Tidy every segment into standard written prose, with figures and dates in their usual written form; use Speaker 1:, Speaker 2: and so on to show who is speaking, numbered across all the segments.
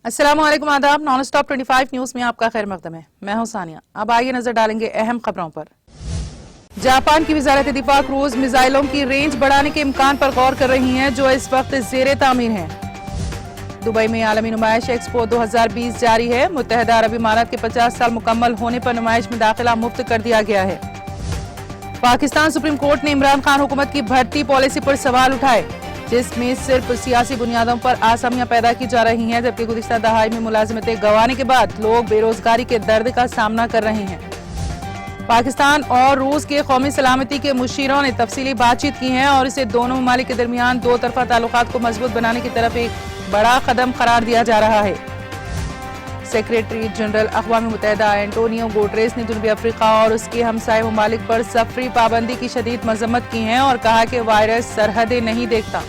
Speaker 1: अस्सलाम वालेकुम, आदाब। नॉन स्टॉप 25 न्यूज में आपका खैर मकदम है। मैं हूं सानिया। अब आइए नजर डालेंगे अहम खबरों पर। जापान की वजारत दिफा क्रूज मिसाइलों की रेंज बढ़ाने के इम्कान पर गौर कर रही है, जो इस वक्त जेर तामीर है। दुबई में आलमी नुमाइश एक्सपो 2020 जारी है। मुत्तहदा अरब इमारात के 50 साल मुकम्मल होने पर नुमाइश में दाखिला मुफ्त कर दिया गया है। पाकिस्तान सुप्रीम कोर्ट ने इमरान खान हुकूमत की भर्ती पॉलिसी पर सवाल उठाए, जिसमें सिर्फ सियासी बुनियादों पर आसामियां पैदा की जा रही हैं, जबकि गुज़िश्ता दहाई में मुलाजिमतें गंवाने के बाद लोग बेरोजगारी के दर्द का सामना कर रहे हैं। पाकिस्तान और रूस के कौमी सलामती के मुशीरों ने तफसीली बातचीत की है और इसे दोनों ममालिक के दरमियान दो तरफा ताल्लुकात को मजबूत बनाने की तरफ एक बड़ा कदम करार दिया जा रहा है। सेक्रेटरी जनरल अक़वाम मुत्तहिदा एंटोनियो गुटेरेस ने जनूबी अफ्रीका और उसके हमसाये ममालिक पर सफरी पाबंदी की शदीद मजम्मत की है और कहा कि वायरस सरहदें नहीं देखता।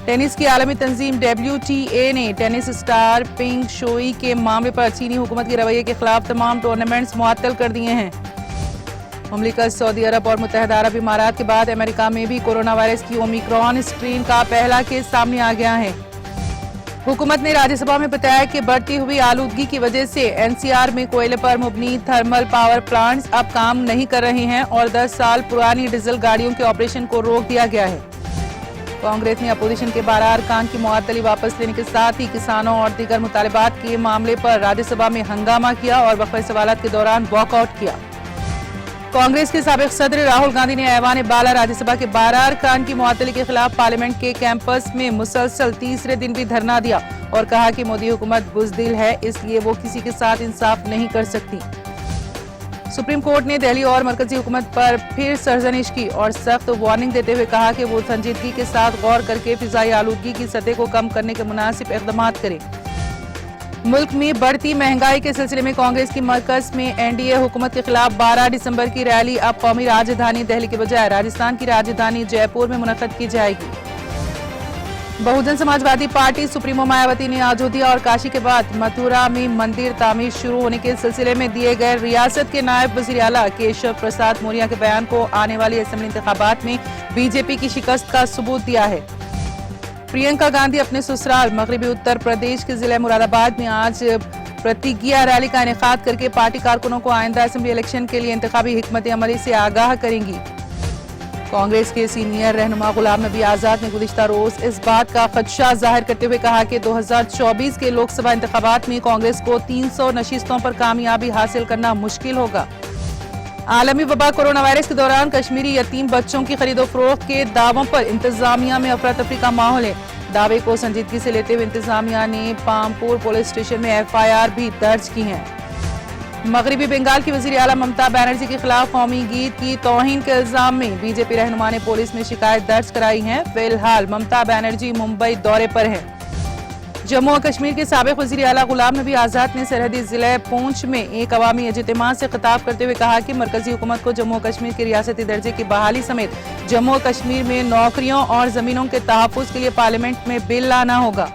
Speaker 1: टेनिस की आलमी तंजीम WTA ने टेनिस स्टार पिंग शोई के मामले पर चीनी हुकूमत के रवैये के खिलाफ तमाम टूर्नामेंट्स मुअत्तल कर दिए हैं। मुमलिकत सऊदी अरब और मुत्तहदा अरब इमारात के बाद अमेरिका में भी कोरोना वायरस की ओमिक्रॉन स्ट्रेन का पहला केस सामने आ गया है। हुकूमत ने राज्यसभा में बताया कि बढ़ती हुई आलूदगी की वजह से NCR में कोयले पर मुबनी थर्मल पावर प्लांट्स अब काम नहीं कर रहे हैं और 10 साल पुरानी डीजल गाड़ियों के ऑपरेशन को रोक दिया गया है। कांग्रेस ने अपोजिशन के 12 अरकान की मुअत्तली वापस लेने के साथ ही किसानों और दीगर मुतालिबात के मामले पर राज्यसभा में हंगामा किया और वक्फे सवालात के दौरान वॉकआउट किया। कांग्रेस के साबिक सदर राहुल गांधी ने ऐवान बाला राज्यसभा के 12 अरकान की मुअत्तली के खिलाफ पार्लियामेंट के कैंपस में मुसलसल तीसरे दिन भी धरना दिया और कहा कि मोदी हुकूमत बुज़दिल है, इसलिए वो किसी के साथ इंसाफ नहीं कर सकती। सुप्रीम कोर्ट ने दिल्ली और मरकजी हुकूमत पर फिर सरजनिश की और सख्त वार्निंग देते हुए कहा कि वो संजीदगी के साथ गौर करके फिजाई आलूदगी की सतह को कम करने के मुनासिब इक़दाम करें। मुल्क में बढ़ती महंगाई के सिलसिले में कांग्रेस की मरकज में NDA हुकूमत के खिलाफ 12 दिसंबर की रैली अब कौमी राजधानी दिल्ली के बजाय राजस्थान की राजधानी जयपुर में मुनक्कद की जाएगी। बहुजन समाजवादी पार्टी सुप्रीमो मायावती ने अयोध्या और काशी के बाद मथुरा में मंदिर तामीर शुरू होने के सिलसिले में दिए गए रियासत के नायब वज़ीर आला केशव प्रसाद मौर्य के बयान को आने वाली असेंबली इंतखाबात में BJP की शिकस्त का सबूत दिया है। प्रियंका गांधी अपने ससुराल मगरबी उत्तर प्रदेश के जिले मुरादाबाद में आज प्रतिज्ञा रैली का इनेकाद करके पार्टी कारकुनों को आइंदा असेंबली इलेक्शन के लिए इंतखाबी हिकमत अमली से आगाह करेंगी। कांग्रेस के सीनियर रहनुमा गुलाम नबी आजाद ने गुज़िश्ता रोज इस बात का खदशा जाहिर करते हुए कहा कि 2024 के लोकसभा इंतखाबात में कांग्रेस को 300 नशिस्तों पर कामयाबी हासिल करना मुश्किल होगा। आलमी वबा कोरोना वायरस के दौरान कश्मीरी यतीम बच्चों की खरीदो फरोख्त के दावों पर इंतजामिया में अफरा तफरी का माहौल है। दावे को संजीदगी से लेते हुए इंतजामिया ने पामपुर पुलिस स्टेशन में FIR भी दर्ज की है। मगरबी बंगाल की वज़ीर आला ममता बनर्जी के खिलाफ कौमी गीत की तौहीन के इल्जाम में BJP रहनुमा ने पुलिस में शिकायत दर्ज कराई है। फिलहाल ममता बनर्जी मुंबई दौरे पर है। जम्मू और कश्मीर के साबिक वज़ीर आला गुलाम नबी आजाद ने सरहदी जिले पूंछ में एक अवामी इज्तिमा से खिताब करते हुए कहा कि मरकजी हुकूमत को जम्मू और कश्मीर के रियासती दर्जे की बहाली समेत जम्मू और कश्मीर में नौकरियों और जमीनों के तहफ़्फ़ुज़ के लिए पार्लियामेंट में बिल लाना होगा।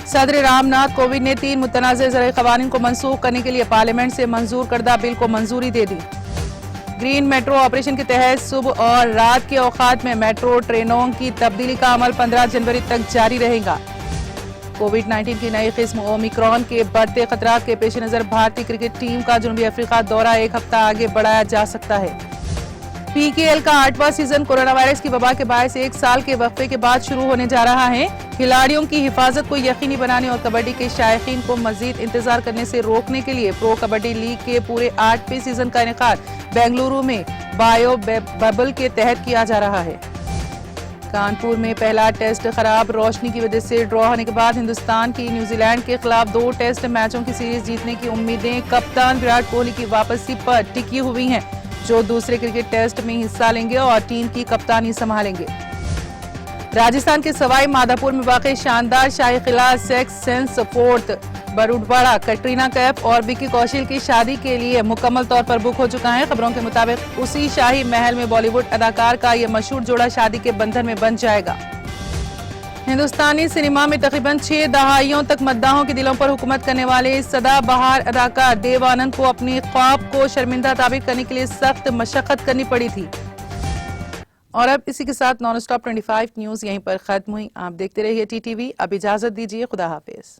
Speaker 1: सदर रामनाथ कोविंद ने 3 मुतनाज़िर ज़रई क़वानीन को मनसूख करने के लिए पार्लियामेंट से मंजूर करदा बिल को मंजूरी दे दी। ग्रीन मेट्रो ऑपरेशन के तहत सुबह और रात के औकात में मेट्रो ट्रेनों की तब्दीली का अमल 15 जनवरी तक जारी रहेगा। कोविड-19 की नई किस्म ओमिक्रॉन के बढ़ते खतरात के पेश नजर भारतीय क्रिकेट टीम का जनूबी अफ्रीका दौरा 1 हफ्ता आगे बढ़ाया जा सकता है। PKL का 8वां सीजन कोरोना वायरस की वबा के बायस 1 साल के वक्फे के बाद शुरू होने जा रहा है। खिलाड़ियों की हिफाजत को यकीनी बनाने और कबड्डी के शायकीन को मजीद इंतजार करने से रोकने के लिए प्रो कबड्डी लीग के पूरे 8वें सीजन का इनेकाद बेंगलुरु में बायो बबल के तहत किया जा रहा है। कानपुर में पहला टेस्ट खराब रोशनी की वजह से ड्रॉ होने के बाद हिंदुस्तान की न्यूजीलैंड के खिलाफ 2 टेस्ट मैचों की सीरीज जीतने की उम्मीदें कप्तान विराट कोहली की वापसी पर टिकी हुई हैं, जो दूसरे क्रिकेट टेस्ट में हिस्सा लेंगे और टीम की कप्तानी संभालेंगे। राजस्थान के सवाई माधोपुर में वाक़ शानदार शाही किला six senses fort Barwara Katrina Kaif और विकी कौशल की शादी के लिए मुकम्मल तौर पर बुक हो चुका है। खबरों के मुताबिक उसी शाही महल में बॉलीवुड अदाकार का यह मशहूर जोड़ा शादी के बंधन में बंध जाएगा। हिंदुस्तानी सिनेमा में तकरीबन 6 दहाइयों तक मद्दाहों के दिलों पर हुकूमत करने वाले सदाबहार अदाकार देव आनंद को अपने ख्वाब को शर्मिंदा ताबीर करने के लिए सख्त मशक्कत करनी पड़ी थी। और अब इसी के साथ नॉन स्टॉप 25 न्यूज यहीं पर खत्म हुई। आप देखते रहिए TTV। अब इजाजत दीजिए, खुदा हाफिज।